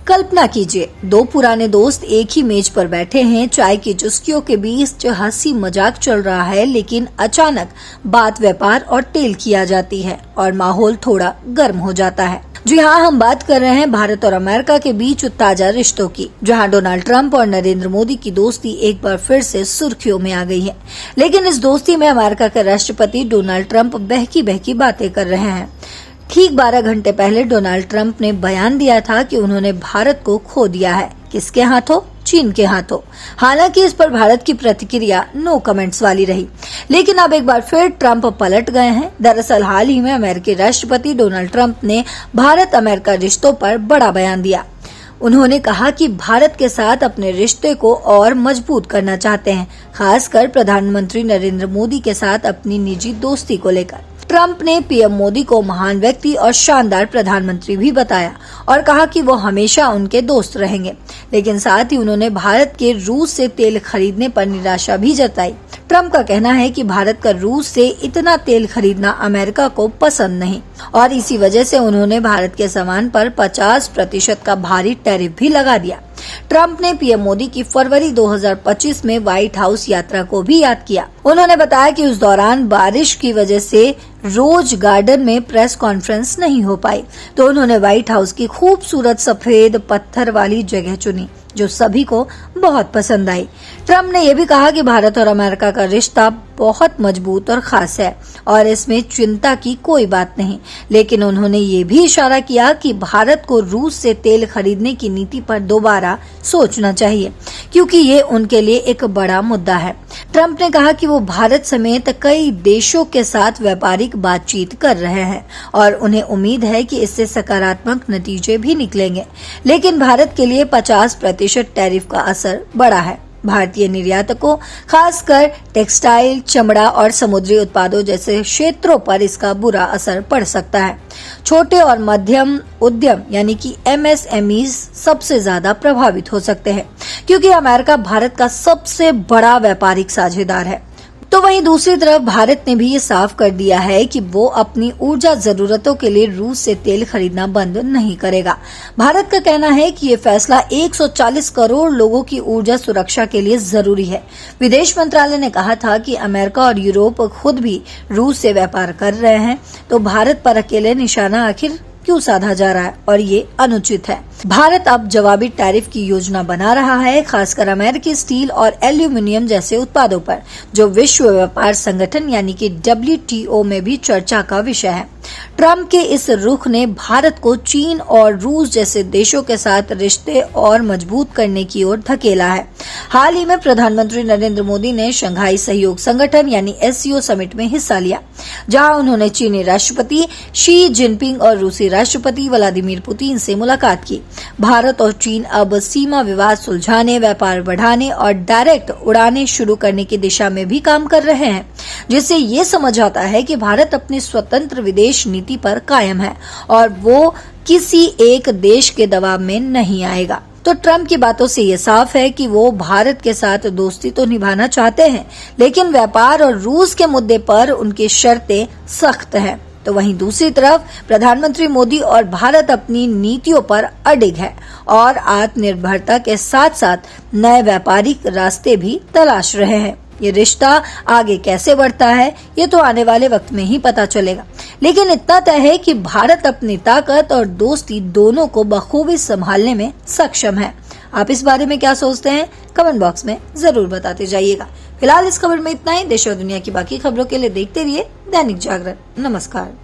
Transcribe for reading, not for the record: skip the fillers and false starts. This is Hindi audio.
कल्पना कीजिए, दो पुराने दोस्त एक ही मेज पर बैठे हैं, चाय की चुस्कियों के बीच हंसी मजाक चल रहा है, लेकिन अचानक बात व्यापार और तेल की आ जाती है और माहौल थोड़ा गर्म हो जाता है। जी हाँ, हम बात कर रहे हैं भारत और अमेरिका के बीच ताजा रिश्तों की, जहां डोनाल्ड ट्रंप और नरेंद्र मोदी की दोस्ती एक बार फिर से सुर्खियों में आ गई है। लेकिन इस दोस्ती में अमेरिका के राष्ट्रपति डोनाल्ड ट्रंप बहकी बहकी बातें कर रहे हैं। ठीक 12 घंटे पहले डोनाल्ड ट्रंप ने बयान दिया था कि उन्होंने भारत को खो दिया है। किसके हाथों? चीन के हाथों। हालांकि इस पर भारत की प्रतिक्रिया नो कमेंट्स वाली रही, लेकिन अब एक बार फिर ट्रंप पलट गए हैं। दरअसल हाल ही में अमेरिकी राष्ट्रपति डोनाल्ड ट्रंप ने भारत अमेरिका रिश्तों पर बड़ा बयान दिया। उन्होंने कहा कि भारत के साथ अपने रिश्ते को और मजबूत करना चाहते हैं, खासकर प्रधानमंत्री नरेंद्र मोदी के साथ अपनी निजी दोस्ती को लेकर। ट्रंप ने पीएम मोदी को महान व्यक्ति और शानदार प्रधानमंत्री भी बताया और कहा कि वो हमेशा उनके दोस्त रहेंगे, लेकिन साथ ही उन्होंने भारत के रूस से तेल खरीदने पर निराशा भी जताई। ट्रंप का कहना है कि भारत का रूस से इतना तेल खरीदना अमेरिका को पसंद नहीं और इसी वजह से उन्होंने भारत के सामान पर 50% का भारी टैरिफ भी लगा दिया। ट्रंप ने पीएम मोदी की फरवरी 2025 में व्हाइट हाउस यात्रा को भी याद किया। उन्होंने बताया कि उस दौरान बारिश की वजह से रोज गार्डन में प्रेस कॉन्फ्रेंस नहीं हो पाई, तो उन्होंने व्हाइट हाउस की खूबसूरत सफेद पत्थर वाली जगह चुनी, जो सभी को बहुत पसंद आई। ट्रंप ने यह भी कहा कि भारत और अमेरिका का रिश्ता बहुत मजबूत और खास है और इसमें चिंता की कोई बात नहीं, लेकिन उन्होंने ये भी इशारा किया कि भारत को रूस से तेल खरीदने की नीति पर दोबारा सोचना चाहिए, क्योंकि ये उनके लिए एक बड़ा मुद्दा है। ट्रंप ने कहा कि वो भारत समेत कई देशों के साथ व्यापारिक बातचीत कर रहे हैं और उन्हें उम्मीद है कि इससे सकारात्मक नतीजे भी निकलेंगे, लेकिन भारत के लिए 50% टैरिफ का असर बड़ा है। भारतीय निर्यातकों, खासकर टेक्सटाइल, चमड़ा और समुद्री उत्पादों जैसे क्षेत्रों पर इसका बुरा असर पड़ सकता है। छोटे और मध्यम उद्यम यानी कि MSMEs सबसे ज्यादा प्रभावित हो सकते हैं, क्योंकि अमेरिका भारत का सबसे बड़ा व्यापारिक साझेदार है। तो वहीं दूसरी तरफ भारत ने भी ये साफ कर दिया है कि वो अपनी ऊर्जा जरूरतों के लिए रूस से तेल खरीदना बंद नहीं करेगा। भारत का कहना है कि ये फैसला 140 करोड़ लोगों की ऊर्जा सुरक्षा के लिए जरूरी है। विदेश मंत्रालय ने कहा था कि अमेरिका और यूरोप खुद भी रूस से व्यापार कर रहे हैं, तो भारत पर अकेले निशाना आखिर क्यों साधा जा रहा है, और ये अनुचित है। भारत अब जवाबी टैरिफ की योजना बना रहा है, खासकर अमेरिकी स्टील और एल्यूमिनियम जैसे उत्पादों पर, जो विश्व व्यापार संगठन यानी कि WTO में भी चर्चा का विषय है। ट्रंप के इस रुख ने भारत को चीन और रूस जैसे देशों के साथ रिश्ते और मजबूत करने की ओर धकेला है। हाल ही में प्रधानमंत्री नरेंद्र मोदी ने शंघाई सहयोग संगठन यानी SCO समिट में हिस्सा लिया, जहां उन्होंने चीनी राष्ट्रपति शी जिनपिंग और रूसी राष्ट्रपति व्लादिमीर पुतिन से मुलाकात की। भारत और चीन अब सीमा विवाद सुलझाने, व्यापार बढ़ाने और डायरेक्ट उड़ानें शुरू करने की दिशा में भी काम कर रहे हैं, जिससे ये समझ आता है कि भारत अपनी स्वतंत्र विदेश नीति पर कायम है और वो किसी एक देश के दबाव में नहीं आएगा। तो ट्रंप की बातों से ये साफ है कि वो भारत के साथ दोस्ती तो निभाना चाहते हैं, लेकिन व्यापार और रूस के मुद्दे पर उनकी शर्तें सख्त हैं। तो वहीं दूसरी तरफ प्रधानमंत्री मोदी और भारत अपनी नीतियों पर अडिग है और आत्मनिर्भरता के साथ साथ नए व्यापारिक रास्ते भी तलाश रहे हैं। ये रिश्ता आगे कैसे बढ़ता है, ये तो आने वाले वक्त में ही पता चलेगा, लेकिन इतना तय है कि भारत अपनी ताकत और दोस्ती दोनों को बखूबी संभालने में सक्षम है। आप इस बारे में क्या सोचते हैं? कमेंट बॉक्स में जरूर बताते जाइएगा। फिलहाल इस खबर में इतना ही। देश और दुनिया की बाकी खबरों के लिए देखते रहिए दैनिक जागरण। नमस्कार।